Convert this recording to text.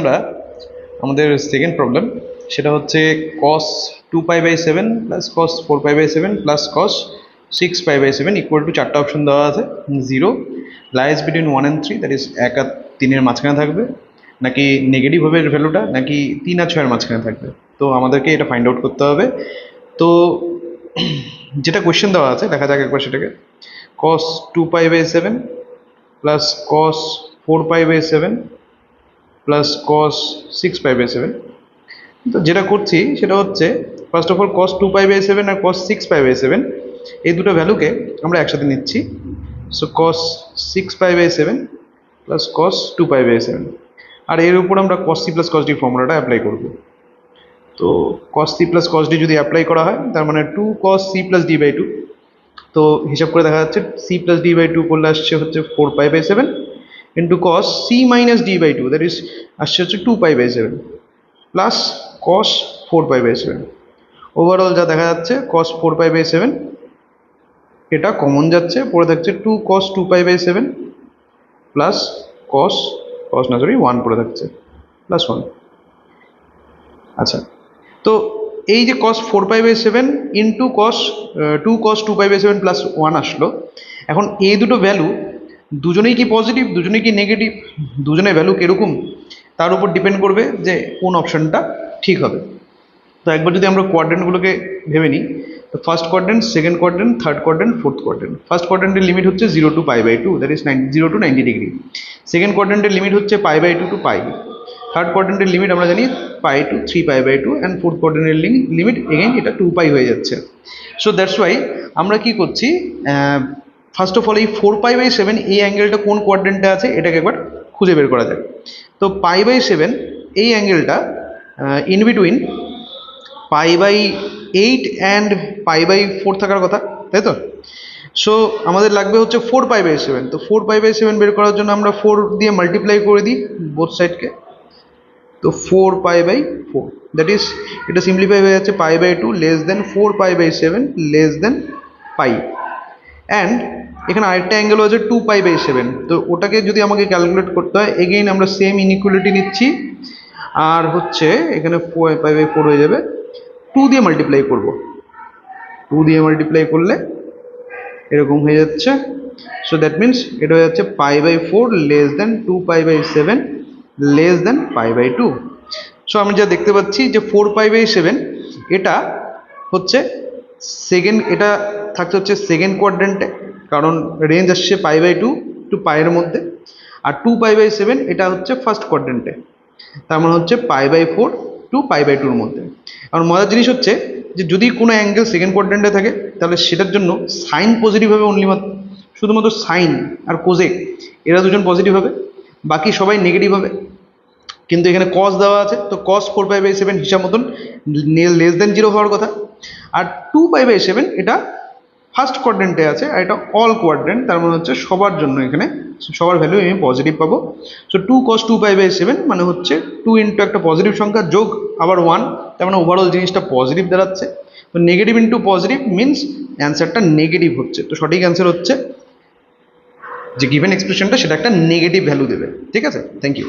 আমরা আমাদের second problem, সেটা হচ্ছে cos 2π/7 plus cos 4π/7 plus cos 6π/7 equal to চারটা অপশন দেওয়া আছে। 0 lies between 1 and 3, that is 1 আর 3-এর মাঝখানে থাকবে, নাকি নেগেটিভ হবে ভ্যালুটা, নাকি 3 আর 6-এর মাঝখানে থাকবে। তো আমাদেরকে এটা ফাইন্ড আউট করতে হবে। তো যেটা কোয়েশ্চেন দেওয়া আছে দেখা যাক একবার সেটাকে। cos 2π/7 plus cos 4π/7 plus cos 6π/7। তো যেটা করছি সেটা হচ্ছে ফার্স্ট অফ অল cos 2π/7 আর cos 6π/7 এই দুটো ভ্যালুকে আমরা একসাথে নিচ্ছি। সো cos 6π/7 প্লাস cos 2π/7, আর এর উপর আমরা cos c plus cos d ফর্মুলাটা অ্যাপ্লাই করব। তো cos c plus cos d যদি অ্যাপ্লাই করা হয় তার মানে 2 cos c প্লাস d/2। তো হিসাব করে দেখা যাচ্ছে c প্লাস d/2 করলে আসছে হচ্ছে 4π/7 into cos c minus d/2, that is আসছে হচ্ছে 2π/7 প্লাস cos 4π/7। ওভারঅল যা দেখা যাচ্ছে cos 4π/7 এটা কমন যাচ্ছে, পড়ে থাকছে 2 cos 2π/7 প্লাস cos 1 পড়ে থাকছে প্লাস 1। আচ্ছা, তো এই যে cos 4π/7 into cos 2 cos 2π/7 plus 1 আসলো। এখন এই দুটো ভ্যালু দুজনেই কি পজিটিভ, দুজনেই কি নেগেটিভ, দুজনের ভ্যালু কিরকম তার উপর ডিপেন্ড করবে যে কোন অপশনটা ঠিক হবে। তো একবার যদি আমরা কোয়াড্রেন্টগুলোকে ভেবে নিই, তো first quadrant, second quadrant, third quadrant, fourth quadrant. First কোয়াড্রেন্টের লিমিট হচ্ছে 0 to π/2, that is 0 to 90 degree. Second কোয়াড্রেন্টের লিমিট হচ্ছে π/2 to π। থার্ড কোয়াড্রেন্টের লিমিট আমরা জানি π to 3π/2, অ্যান্ড ফোর্থ কোয়াড্রেন্টের লিমিট এগেইন এটা 2π হয়ে যাচ্ছে। সো দ্যাটস ওয়াই আমরা কি করছি, ফার্স্ট অফ অল এই 4π/7 এই অ্যাঙ্গেলটা কোন কোয়াড্রেন্টে আছে এটাকে একবার খুঁজে বের করা যায়। তো π/7 এই অ্যাঙ্গেলটা ইন বিটুইন π/8 অ্যান্ড π/4 থাকার কথা, তাই তো? সো আমাদের লাগবে হচ্ছে 4π/7। তো 4π/7 বের করার জন্য আমরা 4 দিয়ে মাল্টিপ্লাই করে দিই বোথ সাইডকে। তো 4π/4, দ্যাট ইজ এটা সিম্পলিফাই হয়ে যাচ্ছে π/2 less than 4π/7 less than π। And এখানে আরেকটা অ্যাঙ্গেল আছে 2π/7, তো ওটাকে যদি আমাকে ক্যালকুলেট করতে হয় এগেইন আমরা সেম ইনইকুয়ালিটি নিচ্ছি, আর হচ্ছে এখানে π/4 হয়ে যাবে, 2 দিয়ে মাল্টিপ্লাই করব। 2 দিয়ে মাল্টিপ্লাই করলে এরকম হয়ে যাচ্ছে। সো দ্যাট মিনস এটা হয়ে যাচ্ছে π/4 less than 2π/7 less than π/2। So আমি যা দেখতে পাচ্ছি যে 4π/7 এটা হচ্ছে এটা থাকছে হচ্ছে সেকেন্ড কোয়াড্রেন্টে, কারণ রেঞ্জ আসছে π/2 টু π-এর মধ্যে। আর 2π/7 এটা হচ্ছে ফার্স্ট কোয়াড্রেন্টে, তার মানে হচ্ছে π/4 টু π/2-র মধ্যে। আর মজার জিনিস হচ্ছে যে যদি কোনো অ্যাঙ্গেল সেকেন্ড কোয়াড্রেন্টে থাকে তাহলে সেটার জন্য সাইন পজিটিভ হবে, শুধুমাত্র সাইন আর কোজেক এরা দুজন পজিটিভ হবে, বাকি সবাই নেগেটিভ হবে। কিন্তু এখানে cos দেওয়া আছে, তো cos 4π/7 হিসাব মতন লেস দেন 0 হওয়ার কথা। আর 2π/7 এটা ফার্স্ট কোয়াড্রেন্টে আছে, আর এটা অল কোয়াড্রেন্ট, তার মানে হচ্ছে সবার জন্য এখানে সবার ভ্যালু আমি পজিটিভ পাবো। সো 2 cos 2π/7 মানে হচ্ছে 2 ইন্টু একটা পজিটিভ সংখ্যা যোগ আবার 1, তার মানে ওভারঅল জিনিসটা পজিটিভ দাঁড়াচ্ছে। তো নেগেটিভ ইন্টু পজিটিভ মিনস অ্যান্সারটা নেগেটিভ হচ্ছে। তো সঠিক অ্যান্সার হচ্ছে যে গিভেন এক্সপ্রেশনটা সেটা একটা নেগেটিভ ভ্যালু দেবে। ঠিক আছে, থ্যাংক ইউ।